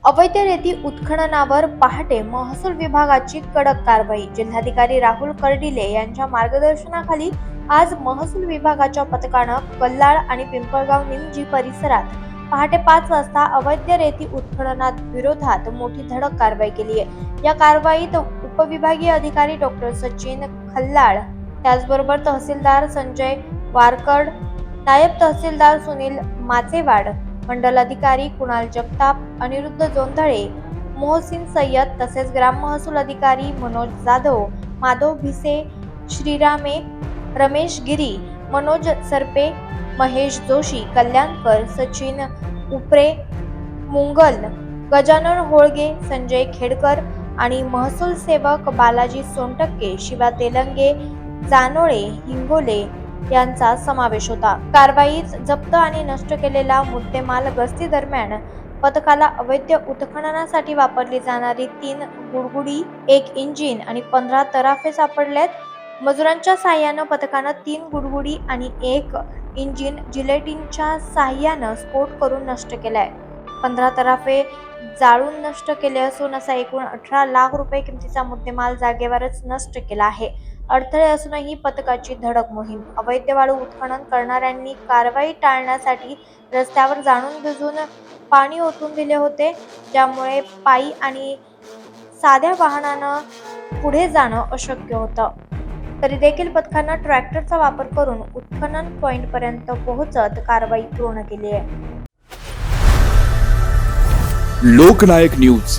अवैध रेती उत्खननावर पहाटे महसूल विभागाची कडक कारवाई. जिल्हाधिकारी राहुल कर्डिले यांच्या मार्गदर्शनाखाली आज महसूल विभागाच्या पथकानं कल्लाळ आणि पिंपळगाव निमजी परिसरात पहाटे 5 वाजता अवैध रेती उत्खननात विरोधात मोठी धडक कारवाई केली आहे. या कारवाईत उपविभागीय अधिकारी डॉक्टर सचिन खल्लाळ, त्याचबरोबर तहसीलदार संजय वारकड, नायब तहसीलदार सुनील माचेवाड, मंडल अधिकारी कुणाल जगताप, अनिरुद्ध जोंधळे, मोहसिन सय्यद तसेच ग्राम महसूल अधिकारी मनोज जाधव, माधव भिसे, श्रीरामे, रमेश गिरी, मनोज सरपे, महेश जोशी, कल्याणकर, सचिन उपरे, मुंगल, गजानन होळगे, संजय खेडकर आणि महसूल सेवक बालाजी सोनटक्के, शिवा तेलंगे, जानोळे, हिंगोले यांचा समावेश होता. कारवाईत जप्त आणि नष्ट केलेला मुद्देमाल गस्ती दरम्यान पथकाला अवैध उत्खननासाठी वापरली जाणारी 3 गुडगुडी, 1 इंजिन आणि 15 तराफे सापडलेत. मजुरांच्या साहाय्यानं पथकानं 3 गुडगुडी आणि 1 इंजिन जिलेटिनच्या साहाय्यानं स्फोट करून नष्ट केलाय. 15 तराफे जाळून नष्ट केले असून असा एकूण 18 लाख रुपये किमतीचा मुद्देमाल जागेवरच नष्ट केला आहे. अडथळे असूनही पथकाची धडक मोहीम. अवैध वाळू उत्खनन करणाऱ्यांनी कारवाई टाळण्यासाठी रस्त्यावर जाणून बुजून पाणी ओतून दिले होते, ज्यामुळे पायी आणि साध्या वाहनानं पुढे जाणं अशक्य होतं. तरी देखील पथकानं ट्रॅक्टरचा वापर करून उत्खनन पॉइंटपर्यंत पोहोचत कारवाई पूर्ण केली आहे. लोकनायक न्यूज